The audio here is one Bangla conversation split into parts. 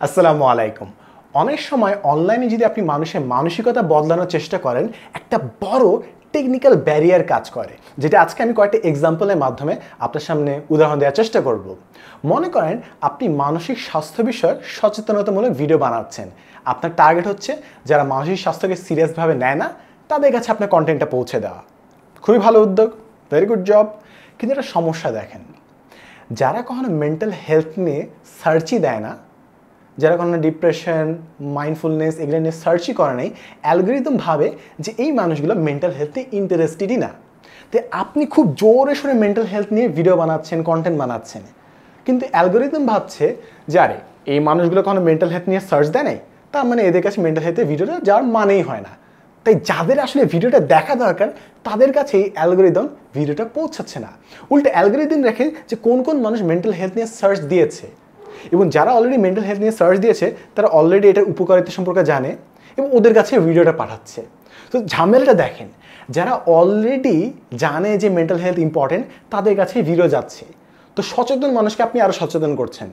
আসসালামু আলাইকুম। অনেক সময় অনলাইনে যদি আপনি মানুষের মানসিকতা বদলানোর চেষ্টা করেন, একটা বড় টেকনিক্যাল ব্যারিয়ার কাজ করে, যেটা আজকে আমি কয়েকটা এক্সাম্পলের মাধ্যমে আপনার সামনে উদাহরণ দেওয়ার চেষ্টা করব। মনে করেন আপনি মানসিক স্বাস্থ্য বিষয়ে সচেতনতামূলক ভিডিও বানাচ্ছেন। আপনার টার্গেট হচ্ছে যারা মানসিক স্বাস্থ্যকে সিরিয়াসভাবে নেয় না, তাদের কাছে আপনার কন্টেন্টটা পৌঁছে দেওয়া। খুবই ভালো উদ্যোগ, ভেরি গুড জব। কিন্তু একটা সমস্যা দেখেন, যারা কখনো মেন্টাল হেলথ নিয়ে সার্চই দেয় না, যারা কোনো ডিপ্রেশন, মাইন্ডফুলনেস এগুলো নিয়ে সার্চই করে নাই, অ্যালগরিদম ভাবে যে এই মানুষগুলো মেন্টাল হেলথে ইন্টারেস্টেডই না। তো আপনি খুব জোরে সোরে মেন্টাল হেলথ নিয়ে ভিডিও বানাচ্ছেন, কন্টেন্ট বানাচ্ছেন, কিন্তু অ্যালগরিদম ভাবছে যে আরে এই মানুষগুলো কোনো মেন্টাল হেলথ নিয়ে সার্চ দেয় নাই, তার মানে এদের কাছে মেন্টাল হেলথের ভিডিওটা যাওয়ার মানেই হয় না। তাই যাদের আসলে ভিডিওটা দেখা দরকার তাদের কাছে এই অ্যালগরিদম ভিডিওটা পৌঁছাচ্ছে না। উল্টে অ্যালগরিদম দেখে যে কোন কোন মানুষ মেন্টাল হেলথ নিয়ে সার্চ দিয়েছে, এবং যারা অলরেডি মেন্টাল হেলথ নিয়ে সার্চ দিয়েছে তারা অলরেডি এটার উপকারিতা সম্পর্কে জানে এবং ওদের কাছে ভিডিওটা পাঠাচ্ছে। তো ঝামেলাটা দেখেন, যারা অলরেডি জানে যে মেন্টাল হেলথ ইম্পর্টেন্ট তাদের কাছে ভিডিও যাচ্ছে। তো সচেতন মানুষকে আপনি আরও সচেতন করছেন,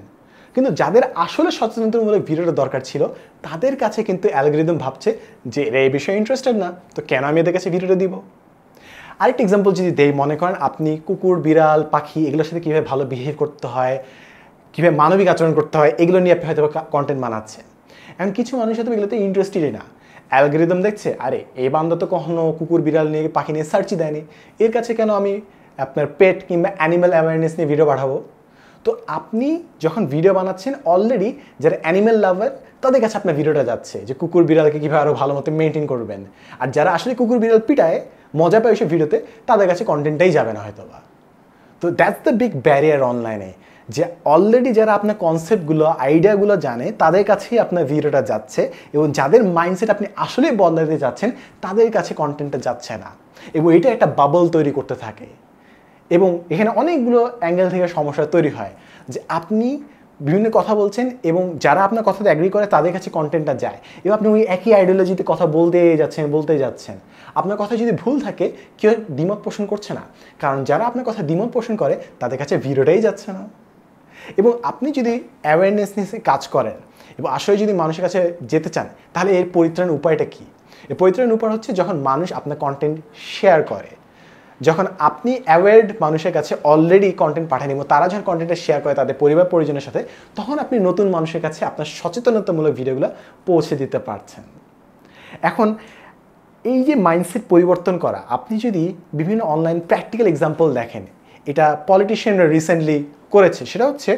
কিন্তু যাদের আসলে সচেতনতামূলক ভিডিওটা দরকার ছিল তাদের কাছে কিন্তু অ্যালগরিদম ভাবছে যে এরা এই বিষয়ে ইন্টারেস্টেড না, তো কেন আমি এদের কাছে ভিডিওটা দিব। আরেকটা এক্সাম্পল যদি দেই, মনে করেন আপনি কুকুর, বিড়াল, পাখি এগুলোর সাথে কীভাবে ভালো বিহেভ করতে হয়, কীভাবে মানবিক আচরণ করতে হয়, এগুলো নিয়ে আপনি হয়তো কন্টেন্ট বানাচ্ছেন। এখন কিছু মানুষ হয়তো এগুলোতে ইন্টারেস্টেডই না। অ্যালগরিদম দেখছে আরে এই বান্দা তো কখনো কুকুর, বিড়াল নিয়ে, পাখি নিয়ে সার্চই দেয়নি, এর কাছে কেন আমি আপনার পেট কিংবা অ্যানিম্যাল অ্যাওয়ারনেস নিয়ে ভিডিও পাঠাবো। তো আপনি যখন ভিডিও বানাচ্ছেন অলরেডি যারা অ্যানিম্যাল লাভার তাদের কাছে আপনার ভিডিওটা যাচ্ছে যে কুকুর বিড়ালকে কীভাবে আরও ভালো মতো মেনটেন করবেন। আর যারা আসলে কুকুর বিড়াল পিটায় মজা পায় ওইসব ভিডিওতে তাদের কাছে কন্টেন্টটাই যাবে না হয়তো বা। তো দ্যাটস দ্য বিগ ব্যারিয়ার অনলাইনে, যে অলরেডি যারা আপনার কনসেপ্টগুলো, আইডিয়াগুলো জানে তাদের কাছেই আপনার ভিডিওটা যাচ্ছে, এবং যাদের মাইন্ডসেট আপনি আসলেই বদলাতে যাচ্ছেন তাদের কাছে কন্টেন্টটা যাচ্ছে না, এবং এটা একটা বাবল তৈরি করতে থাকে। এবং এখানে অনেকগুলো অ্যাঙ্গেল থেকে সমস্যা তৈরি হয়, যে আপনি বিভিন্ন কথা বলছেন এবং যারা আপনার কথাতে অ্যাগ্রি করে তাদের কাছে কন্টেন্টটা যায়, এবং আপনি ওই একই আইডিওলজিতে কথা বলতেই যাচ্ছেন। আপনার কথা যদি ভুল থাকে কেউ দ্বিমত পোষণ করছে না, কারণ যারা আপনার কথা দ্বিমত পোষণ করে তাদের কাছে ভিডিওটাই যাচ্ছে না। এবং আপনি যদি অ্যাওয়ারনেস নিয়ে কাজ করেন এবং আসলে যদি মানুষের কাছে যেতে চান, তাহলে এর পরিত্রাণের উপায়টা কী? এর পরিত্রাণের উপায় হচ্ছে যখন মানুষ আপনার কন্টেন্ট শেয়ার করে, যখন আপনি অ্যাওয়ার্ড মানুষের কাছে অলরেডি কন্টেন্ট পাঠান এবং তারা যখন কন্টেন্টটা শেয়ার করে তাদের পরিবার পরিজনের সাথে, তখন আপনি নতুন মানুষের কাছে আপনার সচেতনতামূলক ভিডিওগুলো পৌঁছে দিতে পারছেন। এখন এই যে মাইন্ডসেট পরিবর্তন করা, আপনি যদি বিভিন্ন অনলাইন প্র্যাকটিক্যাল এক্সাম্পল দেখেন, এটা পলিটিশিয়ানরা রিসেন্টলি করেছে, সেটা হচ্ছে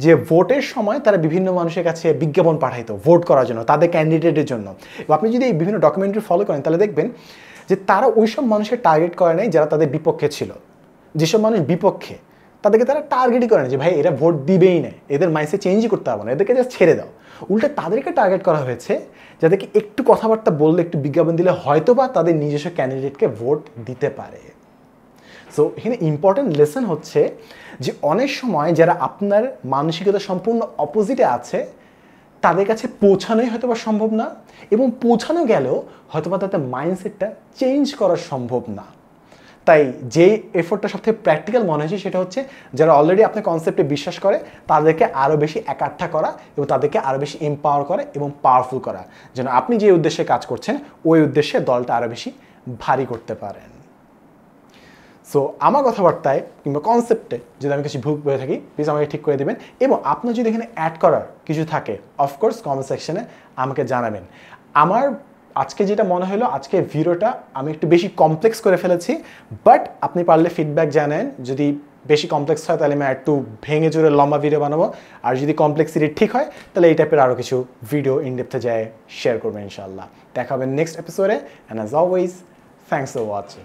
যে ভোটের সময় তারা বিভিন্ন মানুষের কাছে বিজ্ঞাপন পাঠাইতো ভোট করার জন্য, তাদের ক্যান্ডিডেটের জন্য। এবং আপনি যদি এই বিভিন্ন ডকুমেন্টারি ফলো করেন তাহলে দেখবেন যে তারা ওই সব মানুষকে টার্গেট করে নাই যারা তাদের বিপক্ষে ছিল। যেসব মানুষ বিপক্ষে তাদেরকে তারা টার্গেটই করে না যে ভাই এরা ভোট দিবেই না, এদের মাইন্ডসেট চেঞ্জই করতে হবে না, এদেরকে জাস্ট ছেড়ে দাও। উল্টে তাদেরকে টার্গেট করা হয়েছে যাদেরকে একটু কথাবার্তা বললে, একটু বিজ্ঞাপন দিলে হয়তো বা তাদের নিজস্ব ক্যান্ডিডেটকে ভোট দিতে পারে। সো এখানে ইম্পর্টেন্ট লেসন হচ্ছে যে অনেক সময় যারা আপনার মানসিকতা সম্পূর্ণ অপোজিটে আছে তাদের কাছে পৌঁছানোই হয়তো বা সম্ভব না, এবং পৌঁছানো গেলেও হয়তো বা তাদের মাইন্ডসেটটা চেঞ্জ করা সম্ভব না। তাই যে এফোর্টটা সবথেকে প্র্যাকটিক্যাল মনে হয়েছে সেটা হচ্ছে যারা অলরেডি আপনার কনসেপ্টে বিশ্বাস করে তাদেরকে আরও বেশি একাঠা করা এবং তাদেরকে আরও বেশি এম্পাওয়ার করা এবং পাওয়ারফুল করা, যেন আপনি যে উদ্দেশ্যে কাজ করছেন ওই উদ্দেশ্যে দলটা আরও বেশি ভারী করতে পারেন। সো আমার কথাবার্তায় কিংবা কনসেপ্টে যদি আমি কিছু ভুল করে থাকি প্লিজ আমাকে ঠিক করে দেবেন, এবং আপনার যদি এখানে অ্যাড করার কিছু থাকে অফকোর্স কমেন্ট সেকশনে আমাকে জানাবেন। আমার আজকে যেটা মনে হলো, আজকে ভিডিওটা আমি একটু বেশি কমপ্লেক্স করে ফেলেছি, বাট আপনি পারলে ফিডব্যাক জানেন। যদি বেশি কমপ্লেক্স হয় তাহলে আমি একটু ভেঙে চুরে লম্বা ভিডিও বানাবো, আর যদি কমপ্লেক্সিটি ঠিক হয় তাহলে এই টাইপের আরও কিছু ভিডিও ইনডেপথে যায় শেয়ার করবেন ইনশাআল্লাহ। দেখা হবে নেক্সট এপিসোডে, and as always thanks for watching.